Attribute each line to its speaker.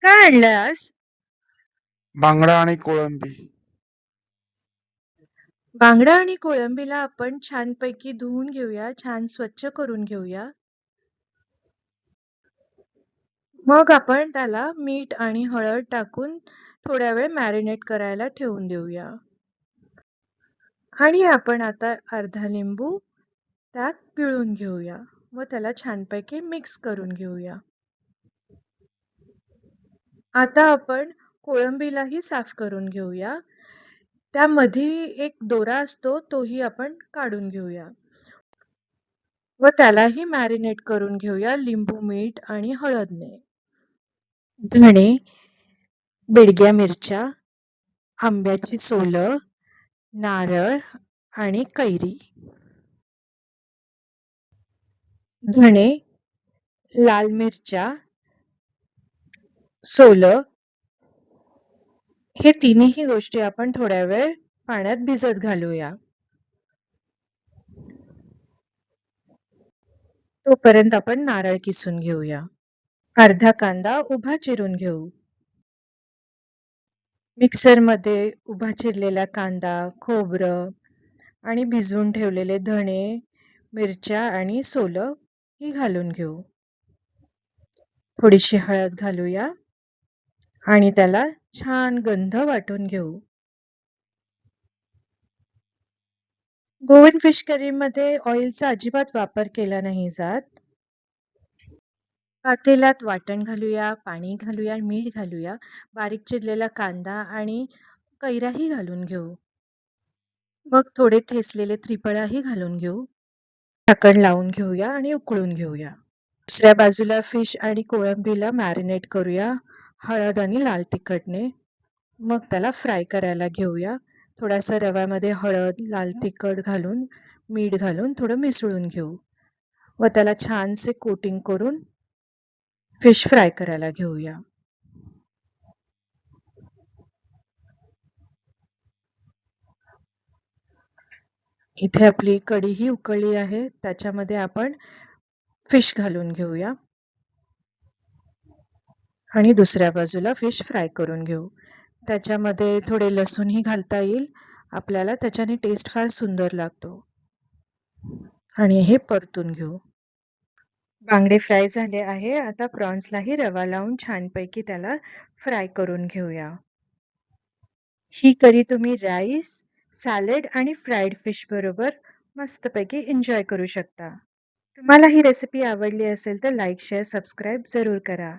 Speaker 1: काय आणलंय आज?
Speaker 2: बांगडा आणि कोळंबी.
Speaker 1: बांगडा आणि कोळंबीला आपण छानपैकी धुवून घेऊया, छान स्वच्छ करून घेऊया. मग आपण त्याला मीठ आणि हळद टाकून थोड्या वेळ मॅरिनेट करायला ठेवून देऊया. आणि आपण आता अर्धा लिंबू त्यात पिळून घेऊया व त्याला छानपैकी मिक्स करून घेऊया. आता आपण कोळंबीलाही साफ करून घेऊया. त्यामध्ये एक दोरा असतो तोही आपण काढून घेऊया. व त्यालाही मॅरिनेट करून घेऊया लिंबू, मीठ आणि हळदने. धणे, बेडग्या मिरच्या, आंब्याची सोलं, नारळ आणि कैरी. धणे, लाल मिरच्या, सोलं हे तिन्ही गोष्टी आपण थोड्या वेळ पाण्यात भिजत घालूया. तोपर्यंत आपण नारळ किसून घेऊया. अर्धा कांदा उभा चिरून घेऊ. मिक्सरमध्ये उभा चिरलेला कांदा, खोबरं आणि भिजवून ठेवलेले धणे, मिरच्या आणि सोलं ही घालून घेऊ. थोडीशी हळद घालूया आणि त्याला छान गंध वाटून घेऊ. गोवन फिश करीमध्ये ऑइलचा अजिबात वापर केला नाही जात. पातेल्यात वाटण घालूया, पाणी घालूया, मीठ घालूया, बारीक चिरलेला कांदा आणि कैराही घालून घेऊ. मग थोडे ठेचलेले त्रिफळाही घालून घेऊ. झाकण लावून घेऊया आणि उकळून घेऊया. दुसऱ्या बाजूला फिश आणि कोळंबीला मॅरिनेट करूया हळद आणि लाल तिखटने. मग त्याला फ्राय करायला घेऊया. थोडासा रव्यामध्ये हळद, लाल तिखट घालून, मीठ घालून थोडं मिसळून घेऊ व त्याला छानसे कोटिंग करून फिश फ्राय करायला घेऊया. इथे आपली कढी ही उकळली आहे. त्याच्यामध्ये आपण फिश घालून घेऊया आणि दुसऱ्या बाजूला फिश फ्राय करून घेऊ. त्याच्यामध्ये थोडे लसूणही घालता येईल आपल्याला, त्याच्याने टेस्ट फार सुंदर लागतो. आणि हे परतून घेऊ. बांगडे फ्राय झाले आहे. आता प्रॉन्सलाही रवा लावून छानपैकी त्याला फ्राय करून घेऊया. ही करी तुम्ही राईस, सॅलड आणि फ्राईड फिश बरोबर मस्तपैकी एन्जॉय करू शकता. तुम्हाला ही रेसिपी आवडली असेल तर लाईक, शेअर, सबस्क्राईब जरूर करा.